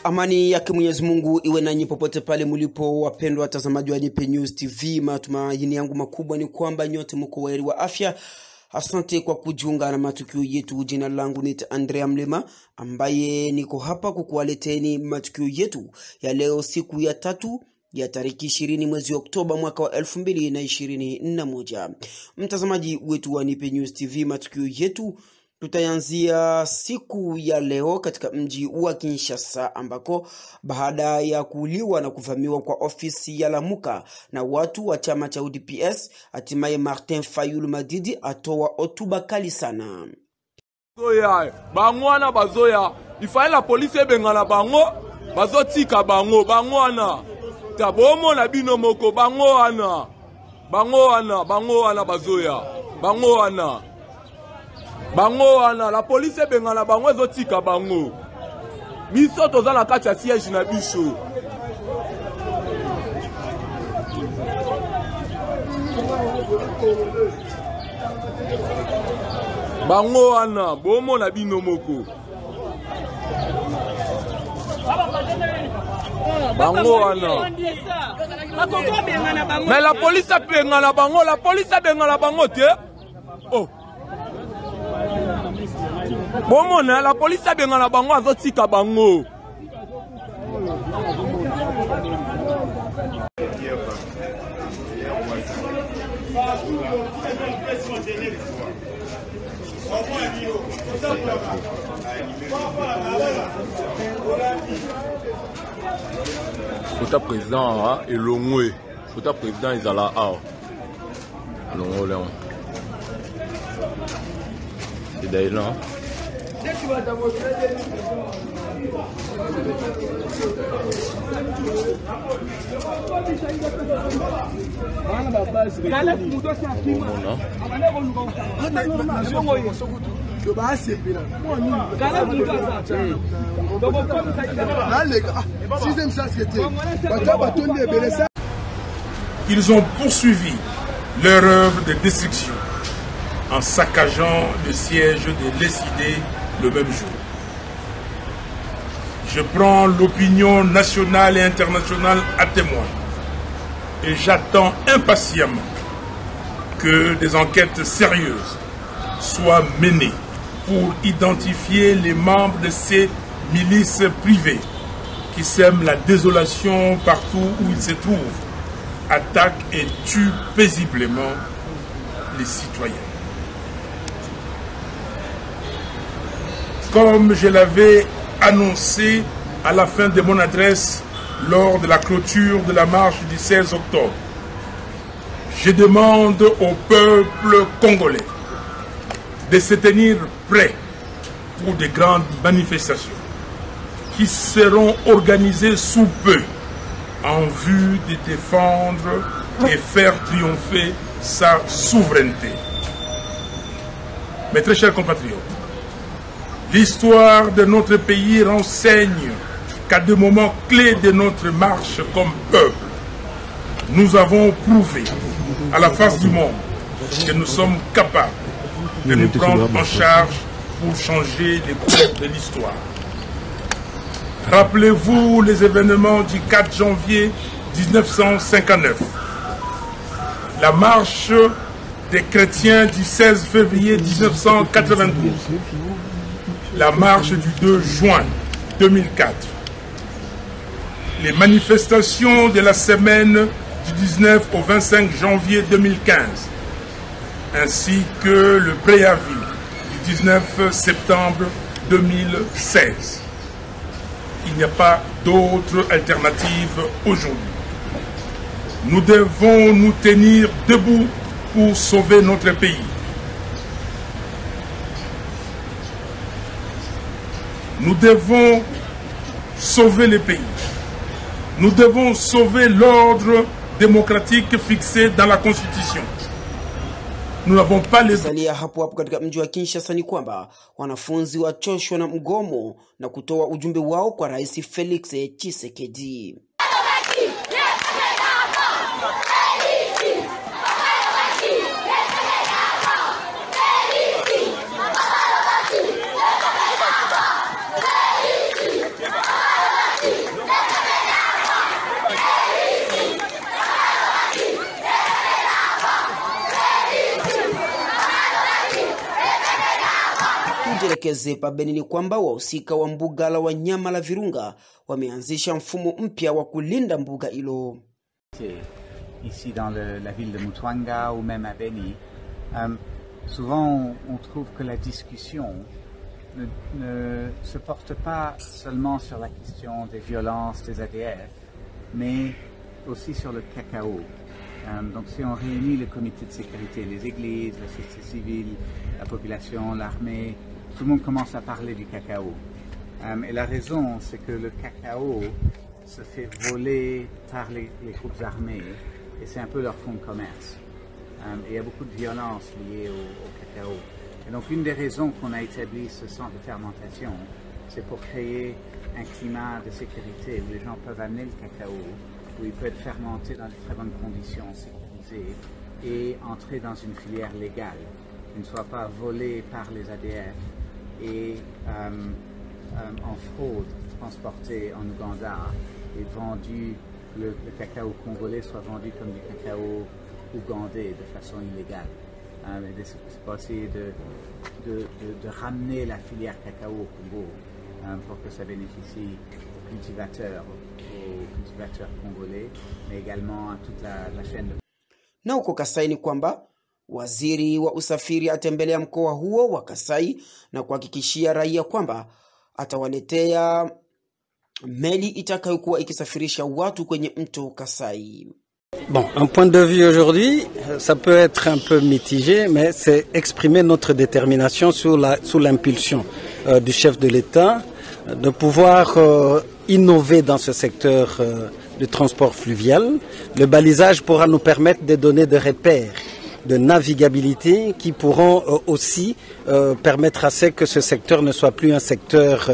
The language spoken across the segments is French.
Amani yake Mwenyezi Mungu iwe nanyi popote pale mlipo, wapendwa watazamaji wa Nipe News TV. Matumaini yangu makubwa ni kwamba nyote mko waheri wa afya. Asante kwa kujiunga na matukio yetu. Jina langu ni Andrea Mlema, ambaye niko hapa kukuwaleteni matukio yetu ya leo, siku ya tatu ya tariki 20 mwezi Oktoba mwaka wa 2021. Mtazamaji wetu wa Nipe News TV, matukio yetu tutayanzia siku ya leo katika mji wa Kinshasa, ambako baada ya kuuliwa na kuvamiwa kwa ofisi ya Lamuka na watu wa chama cha UDPS, hatimaye Martin Fayulu Madidi atoa hotuba kali sana. Bangwana bazoya, ifai la police bengana bango, bazotika bango, bangwana. Tabomo na bino moko bangwana. Bangwana bazoya. Bangwana. La police bengana bango ezotika bango. Biso toza na kati ya siège na biso. Bangwana, bomo na bino moko. Bangwana. Mais la police a bengana bango te. Oh. Bon, la police a bien la bango azotika bango. Fota président et Longwe. Fota président Izala A. Longwe Léon. C'est d'ailleurs. Ils ont poursuivi leur œuvre de destruction en saccageant le siège de l'ESID le même jour. Je prends l'opinion nationale et internationale à témoin et j'attends impatiemment que des enquêtes sérieuses soient menées pour identifier les membres de ces milices privées qui sèment la désolation partout où ils se trouvent, attaquent et tuent paisiblement les citoyens. Comme je l'avais annoncé à la fin de mon adresse lors de la clôture de la marche du 16 octobre, je demande au peuple congolais de se tenir prêt pour de grandes manifestations qui seront organisées sous peu en vue de défendre et faire triompher sa souveraineté. Mes très chers compatriotes, l'histoire de notre pays renseigne qu'à des moments clés de notre marche comme peuple, nous avons prouvé à la face du monde que nous sommes capables de nous prendre en charge pour changer les cours de l'histoire. Rappelez-vous les événements du 4 janvier 1959, la marche des chrétiens du 16 février 1992, la marche du 2 juin 2004, les manifestations de la semaine du 19 au 25 janvier 2015, ainsi que le préavis du 19 septembre 2016. Il n'y a pas d'autre alternative aujourd'hui. Nous devons nous tenir debout pour sauver notre pays. Nous devons sauver le pays. Nous devons sauver l'ordre démocratique fixé dans la Constitution. Nous n'avons pas les... Salia hapo katika mji wa Kinshasa ni kwamba wanafunzi wachoshwa na mgomo na kutoa ujumbe wao kwa Rais Felix Tshisekedi. Tujielekeze pa Beni ni kwamba wahusika wa mbuga la wanyama la Virunga wameanzisha mfumo mpya wa kulinda mbuga hilo. Ici dans la ville de Mutwanga ou même à Beni, souvent on trouve que la discussion ne se porte pas seulement sur la question des violences des ADF, mais aussi sur le cacao. Donc si on réunit le comité de sécurité, les églises, la société civile, la population, l'armée, tout le monde commence à parler du cacao. Et la raison, c'est que le cacao se fait voler par les groupes armés et c'est un peu leur fonds de commerce. Et il y a beaucoup de violence liée au cacao. Et donc une des raisons qu'on a établi ce centre de fermentation, c'est pour créer un climat de sécurité où les gens peuvent amener le cacao, où il peut être fermenté dans de très bonnes conditions, sécurisées, et entrer dans une filière légale, qui ne soit pas volé par les ADF et en fraude, transporté en Ouganda et vendu, le cacao congolais soit vendu comme du cacao ougandais de façon illégale. C'est pour essayer de ramener la filière cacao au Congo pour que ça bénéficie aux cultivateurs congolais, mais également à toute la chaîne. Na huko Kasai ni kwamba waziri wa usafiri atembelea mkoa huo wa Kasai na kuhakikishia raia kwamba atawaletea meli itakayokuwa ikisafirisha watu kwenye mto Kasai. Bon, un point de vue aujourd'hui, ça peut être un peu mitigé, mais c'est exprimer notre détermination sous l'impulsion du chef de l'État de pouvoir innover dans ce secteur du transport fluvial. Le balisage pourra nous permettre de donner des repères de navigabilité qui pourront aussi permettre à ce que ce secteur ne soit plus un secteur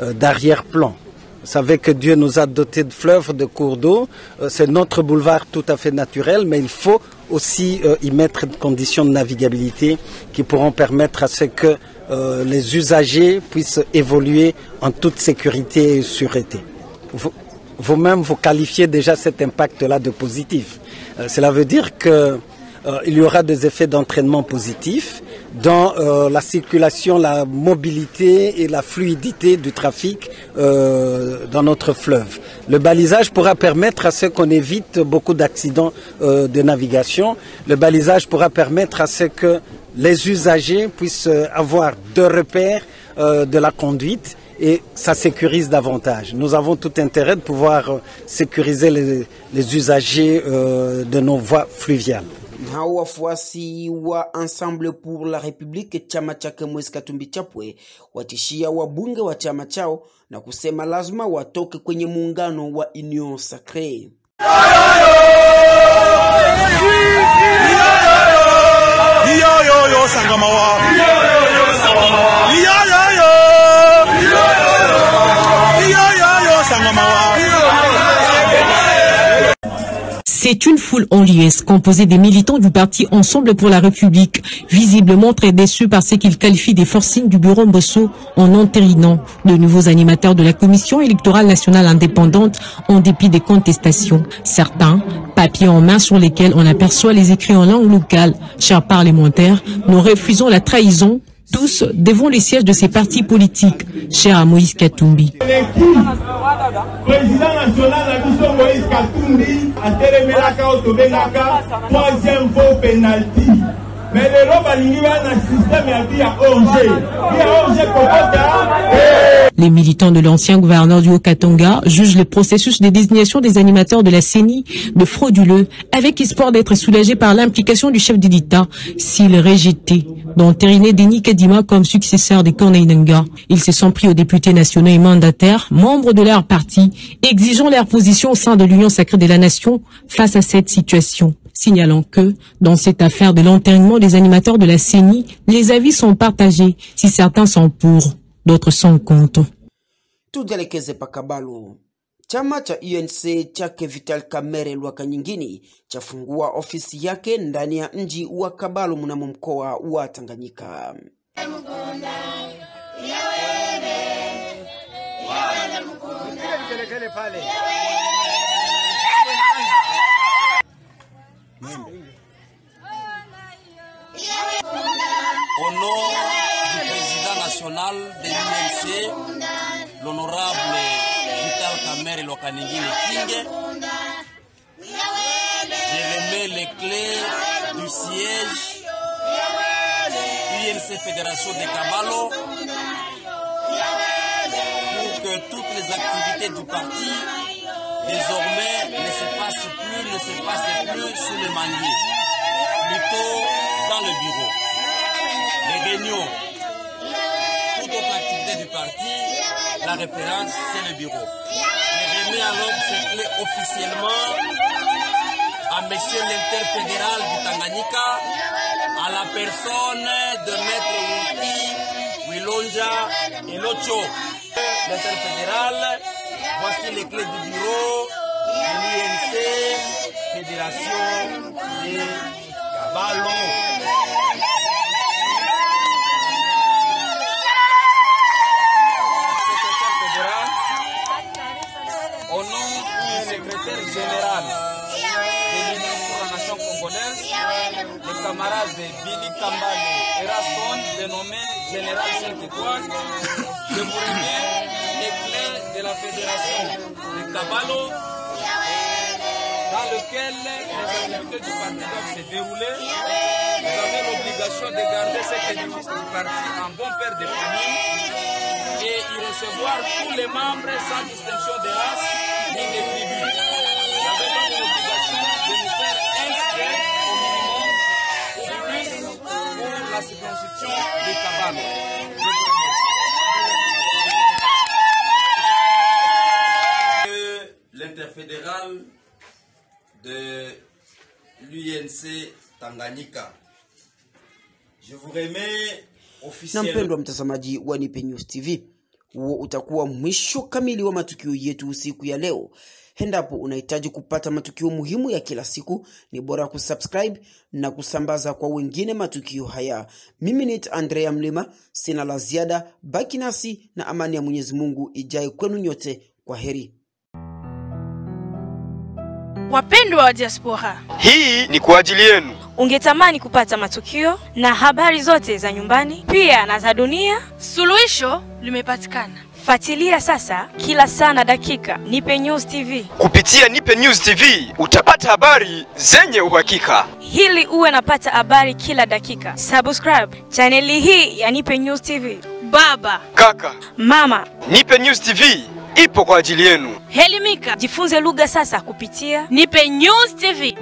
d'arrière-plan. Vous savez que Dieu nous a dotés de fleuves, de cours d'eau. C'est notre boulevard tout à fait naturel, mais il faut aussi y mettre des conditions de navigabilité qui pourront permettre à ce que les usagers puissent évoluer en toute sécurité et sûreté. Vous-même, vous qualifiez déjà cet impact-là de positif. Cela veut dire que il y aura des effets d'entraînement positifs dans la circulation, la mobilité et la fluidité du trafic dans notre fleuve. Le balisage pourra permettre à ce qu'on évite beaucoup d'accidents de navigation. Le balisage pourra permettre à ce que les usagers puissent avoir deux repères de la conduite et ça sécurise davantage. Nous avons tout intérêt de pouvoir sécuriser les usagers de nos voies fluviales. Hao wafuasi wa Ensemble pour la République chama chake Moise Katumbi Chapwe watishia wabunge wa chama chao na kusema lazima watoke kwenye muungano wa Union Sacrée. C'est une foule en liesse composée des militants du parti Ensemble pour la République, visiblement très déçus par ce qu'ils qualifient des forcings du bureau Mbosso en entérinant de nouveaux animateurs de la Commission électorale nationale indépendante en dépit des contestations. Certains, papiers en main sur lesquels on aperçoit les écrits en langue locale. Chers parlementaires, nous refusons la trahison, tous devant les sièges de ces partis politiques, cher à Moïse Katumbi. Président national Moïse Katumbi a téléménaka au Tobenaka, troisième faux penalty. Mais les Les militants de l'ancien gouverneur du Haut-Katanga jugent le processus de désignation des animateurs de la CENI de frauduleux, avec espoir d'être soulagés par l'implication du chef de l'État s'il rejetait d'entériner Denis Kadima comme successeur de Corneille Nangaa. Ils se sont pris aux députés nationaux et mandataires, membres de leur parti, exigeant leur position au sein de l'Union sacrée de la nation face à cette situation. Signalant que, dans cette affaire de l'enterrement des animateurs de la CENI, les avis sont partagés, si certains sont pour, d'autres sont contre. Tujelekeze pakabalo. Chama cha UNC chake Vital Kamerhe Lwakanyingini chafungua ofisi yake ndani ya mji wa Kabalo mnamo mkoa wa Tanganyika. Au nom du président national de l'UNC, l'honorable Vital Kamerhe Lokaningile Kinge. Je remets les clés du siège UNC Fédération de Kabalo pour que toutes les activités du parti désormais ne se passent plus sous le manier, plutôt dans le bureau. Les réunions, toute autre activité du parti, la référence c'est le bureau. Je remets alors ces clés officiellement à monsieur l'interfédéral du Tanganyika, à la personne de Maître Wiki, Wilonja et Locho. L'interfédéral, voici les clés du bureau de l'UNC, Fédération de Kabalo. Au nom du secrétaire général de l'Union pour la nation congolaise, le camarade Billy Kambale Eraston, dénommé Général 5 étoiles, je vous remets les clés de la fédération de Kabalo, dans lequel les activités du parti doivent se dérouler. Vous avez l'obligation de garder cet édifice du parti en bon père de famille et y recevoir tous les membres sans distinction de race ni de tribu. Vous avez donc l'obligation de nous faire inscrire au minimum pour la circonscription de Kabalo. L'interfédéral de l'UNC Tanganyika. Je vous remets Na mpendwa mtazamaji wa Nipe News TV, huo utakuwa mwisho kamili wa matukio yetu usiku ya leo. Endapo unahitaji kupata matukio muhimu ya kila siku, ni bora kusubscribe na kusambaza kwa wengine matukio haya. Mimi ni Andrea Mlima, sina la ziada, baki nasi na amani ya Mwenyezi Mungu ijae kwenu nyote. Kwa heri. Wapendwa wa diaspora, hii ni kwa ajili yenu. Ungetamani kupata matukio na habari zote za nyumbani pia na za dunia? Suluhisho limepatikana. Fuatilia sasa kila saa na dakika Nipe News TV. Kupitia Nipe News TV utapata habari zenye uhakika. Hili uwe napata habari kila dakika. Subscribe chaneli hii ya Nipe News TV. Baba, kaka, mama, Nipe News TV ipo kwa ajili yenu. Helimika, jifunze lugha sasa kupitia Nipe News TV.